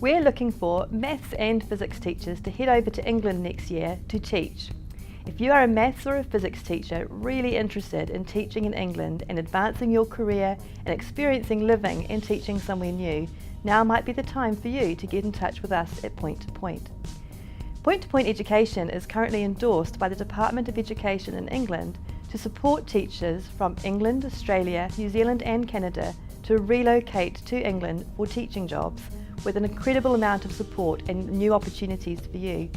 We're looking for maths and physics teachers to head over to England next year to teach. If you are a maths or a physics teacher really interested in teaching in England and advancing your career and experiencing living and teaching somewhere new, now might be the time for you to get in touch with us at Point to Point. Point to Point education is currently endorsed by the Department of Education in England to support teachers from England, Australia, New Zealand and Canada to relocate to England for teaching jobs with an incredible amount of support and new opportunities for you.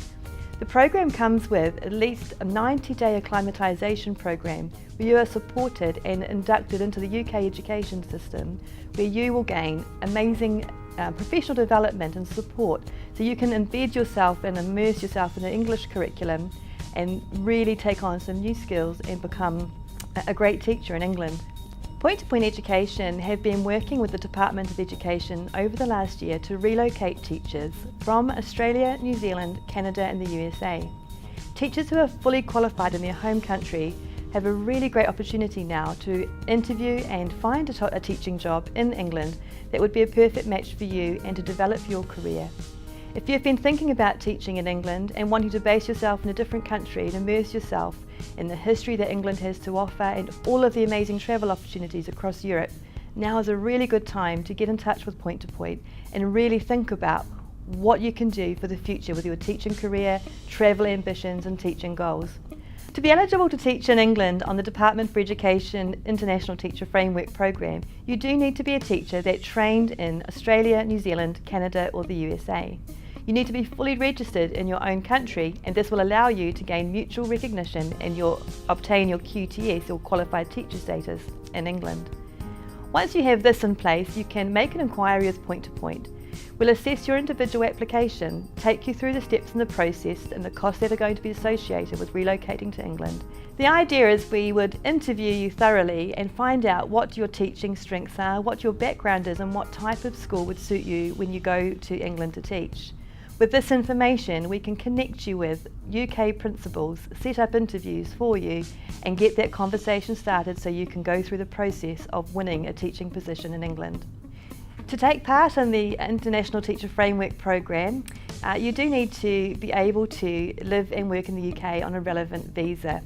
The program comes with at least a 90-day acclimatisation program where you are supported and inducted into the UK education system, where you will gain amazing professional development and support so you can embed yourself and immerse yourself in the English curriculum and really take on some new skills and become a great teacher in England. Point to Point Education have been working with the Department of Education over the last year to relocate teachers from Australia, New Zealand, Canada and the USA. Teachers who are fully qualified in their home country have a really great opportunity now to interview and find a teaching job in England that would be a perfect match for you and to develop your career. If you've been thinking about teaching in England and wanting to base yourself in a different country and immerse yourself in the history that England has to offer and all of the amazing travel opportunities across Europe, now is a really good time to get in touch with Point to Point and really think about what you can do for the future with your teaching career, travel ambitions and teaching goals. To be eligible to teach in England on the Department for Education International Teacher Framework Programme, you do need to be a teacher that trained in Australia, New Zealand, Canada or the USA. You need to be fully registered in your own country, and this will allow you to gain mutual recognition and obtain your QTS or Qualified Teacher status in England. Once you have this in place, you can make an inquiry with Point to Point. We'll assess your individual application, take you through the steps in the process and the costs that are going to be associated with relocating to England. The idea is we would interview you thoroughly and find out what your teaching strengths are, what your background is and what type of school would suit you when you go to England to teach. With this information, we can connect you with UK principals, set up interviews for you and get that conversation started so you can go through the process of winning a teaching position in England. To take part in the International Teacher Framework Programme, you do need to be able to live and work in the UK on a relevant visa.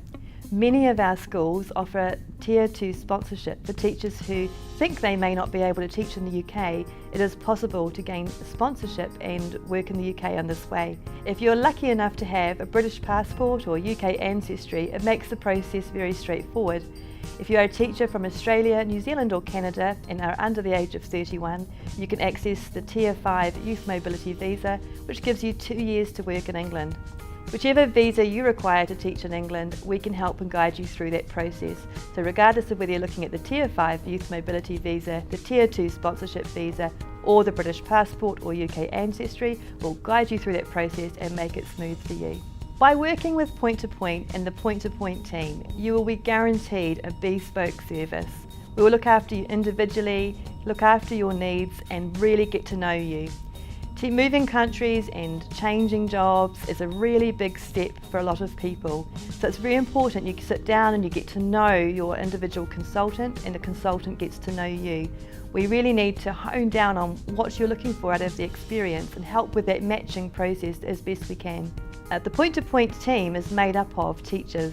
Many of our schools offer Tier 2 sponsorship for teachers who think they may not be able to teach in the UK. It is possible to gain sponsorship and work in the UK in this way. If you're lucky enough to have a British passport or UK ancestry, it makes the process very straightforward. If you are a teacher from Australia, New Zealand or Canada and are under the age of 31, you can access the Tier 5 Youth Mobility Visa, which gives you 2 years to work in England. Whichever visa you require to teach in England, we can help and guide you through that process. So regardless of whether you're looking at the Tier 5 Youth Mobility Visa, the Tier 2 Sponsorship Visa or the British Passport or UK Ancestry, we'll guide you through that process and make it smooth for you. By working with Point to Point and the Point to Point team, you will be guaranteed a bespoke service. We will look after you individually, look after your needs and really get to know you. Moving countries and changing jobs is a really big step for a lot of people. So it's very important you sit down and you get to know your individual consultant and the consultant gets to know you. We really need to hone down on what you're looking for out of the experience and help with that matching process as best we can. The Point to Point team is made up of teachers.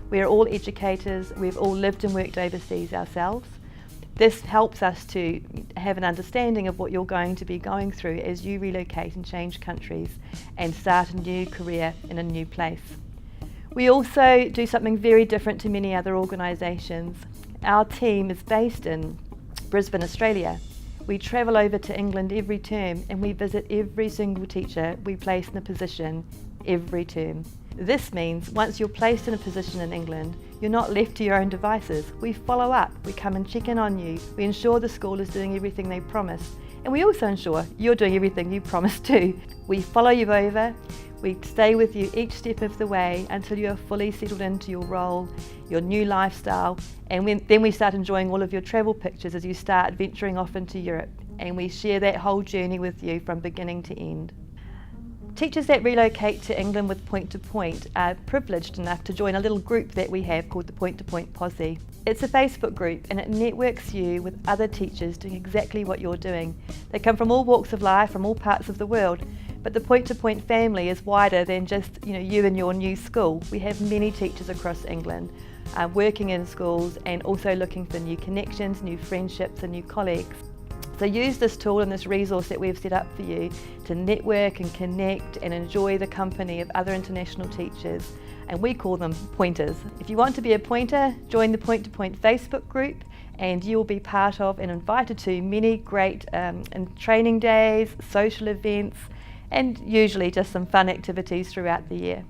We are all educators, we've all lived and worked overseas ourselves. This helps us to have an understanding of what you're going to be going through as you relocate and change countries and start a new career in a new place. We also do something very different to many other organisations. Our team is based in Brisbane, Australia. We travel over to England every term and we visit every single teacher we place in a position every term. This means once you're placed in a position in England, you're not left to your own devices. We follow up, we come and check in on you, we ensure the school is doing everything they promised, and we also ensure you're doing everything you promised too. We follow you over, we stay with you each step of the way until you are fully settled into your role, your new lifestyle, and then we start enjoying all of your travel pictures as you start venturing off into Europe, and we share that whole journey with you from beginning to end. Teachers that relocate to England with Point to Point are privileged enough to join a little group that we have called the Point to Point Posse. It's a Facebook group and it networks you with other teachers doing exactly what you're doing. They come from all walks of life, from all parts of the world, but the Point to Point family is wider than just you and your new school. We have many teachers across England working in schools and also looking for new connections, new friendships and new colleagues. So use this tool and this resource that we've set up for you to network and connect and enjoy the company of other international teachers, and we call them pointers. If you want to be a pointer, join the Point to Point Facebook group and you'll be part of and invited to many great training days, social events and usually just some fun activities throughout the year.